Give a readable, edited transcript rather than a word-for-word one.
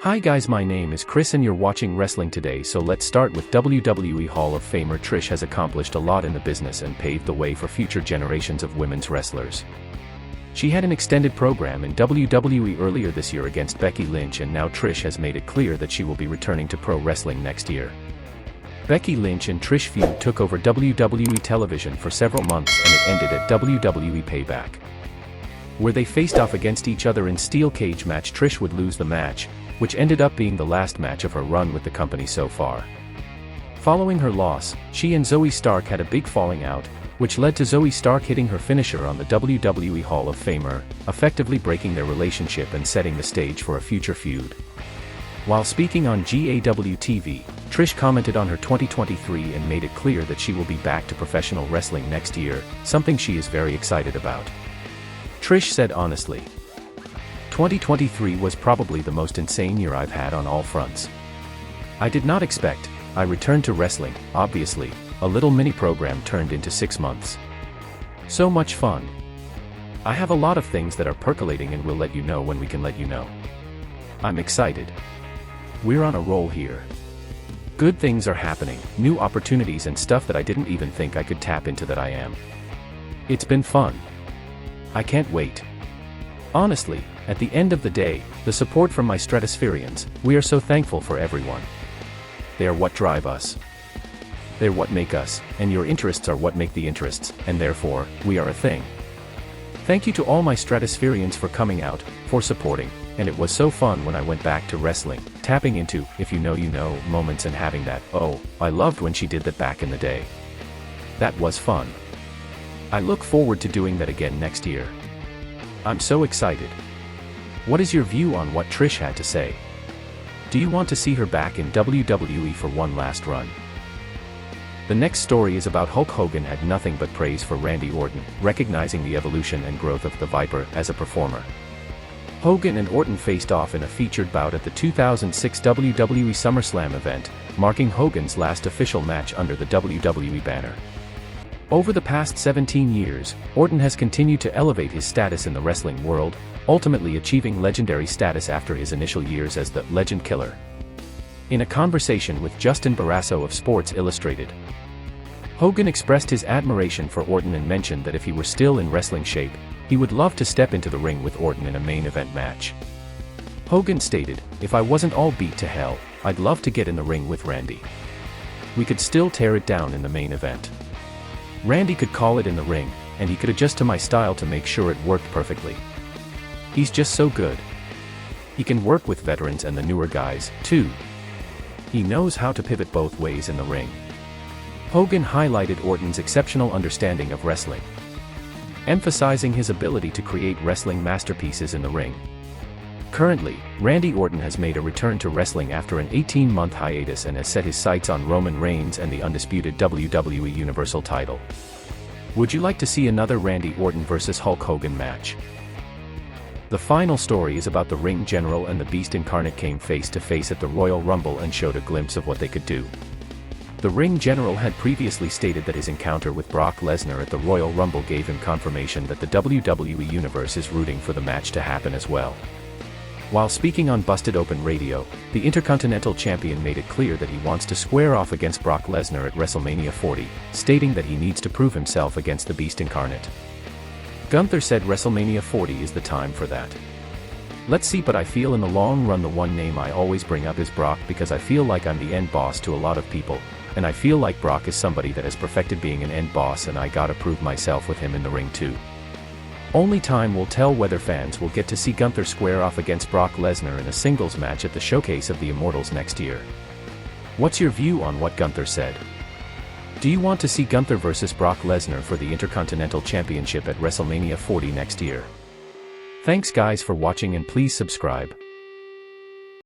Hi guys, my name is Chris and you're watching Wrestling Today. So let's start with WWE Hall of Famer Trish has accomplished a lot in the business and paved the way for future generations of women's wrestlers. She had an extended program in WWE earlier this year against Becky Lynch, and now Trish has made it clear that she will be returning to pro wrestling next year. Becky Lynch and Trish feud took over WWE television for several months and it ended at WWE Payback, where they faced off against each other in steel cage match. Trish would lose the match, which ended up being the last match of her run with the company so far. Following her loss, she and Zoe Stark had a big falling out, which led to Zoe Stark hitting her finisher on the WWE Hall of Famer, effectively breaking their relationship and setting the stage for a future feud. While speaking on GAW-TV, Trish commented on her 2023 and made it clear that she will be back to professional wrestling next year, something she is very excited about. Trish said honestly, 2023 was probably the most insane year I've had on all fronts. I did not expect. I returned to wrestling, obviously, a little mini program turned into 6 months. So much fun. I have a lot of things that are percolating and we'll let you know when we can let you know. I'm excited. We're on a roll here. Good things are happening, new opportunities and stuff that I didn't even think I could tap into that I am. It's been fun. I can't wait. Honestly, at the end of the day, the support from my Stratuspherians, we are so thankful for everyone. They are what drive us. They're what make us, and your interests are what make the interests, and therefore, we are a thing. Thank you to all my Stratuspherians for coming out, for supporting, and it was so fun when I went back to wrestling, tapping into, if you know moments and having that, oh, I loved when she did that back in the day. That was fun. I look forward to doing that again next year. I'm so excited. What is your view on what Trish had to say? Do you want to see her back in WWE for one last run? The next story is about Hulk Hogan had nothing but praise for Randy Orton, recognizing the evolution and growth of the Viper as a performer. Hogan and Orton faced off in a featured bout at the 2006 WWE SummerSlam event, marking Hogan's last official match under the WWE banner. Over the past 17 years, Orton has continued to elevate his status in the wrestling world, ultimately achieving legendary status after his initial years as the Legend Killer. In a conversation with Justin Barrasso of Sports Illustrated, Hogan expressed his admiration for Orton and mentioned that if he were still in wrestling shape, he would love to step into the ring with Orton in a main event match. Hogan stated, "If I wasn't all beat to hell, I'd love to get in the ring with Randy. We could still tear it down in the main event. Randy could call it in the ring, and he could adjust to my style to make sure it worked perfectly. He's just so good. He can work with veterans and the newer guys, too. He knows how to pivot both ways in the ring." Hogan highlighted Orton's exceptional understanding of wrestling, emphasizing his ability to create wrestling masterpieces in the ring. Currently, Randy Orton has made a return to wrestling after an 18-month hiatus and has set his sights on Roman Reigns and the undisputed WWE Universal title. Would you like to see another Randy Orton vs. Hulk Hogan match? The final story is about the Ring General and the Beast Incarnate came face to face at the Royal Rumble and showed a glimpse of what they could do. The Ring General had previously stated that his encounter with Brock Lesnar at the Royal Rumble gave him confirmation that the WWE Universe is rooting for the match to happen as well. While speaking on Busted Open Radio, the Intercontinental Champion made it clear that he wants to square off against Brock Lesnar at WrestleMania 40, stating that he needs to prove himself against the Beast Incarnate. Gunther said WrestleMania 40 is the time for that. Let's see, but I feel in the long run the one name I always bring up is Brock because I feel like I'm the end boss to a lot of people, and I feel like Brock is somebody that has perfected being an end boss and I gotta prove myself with him in the ring too. Only time will tell whether fans will get to see Gunther square off against Brock Lesnar in a singles match at the Showcase of the Immortals next year. What's your view on what Gunther said? Do you want to see Gunther vs. Brock Lesnar for the Intercontinental Championship at WrestleMania 40 next year? Thanks guys for watching and please subscribe.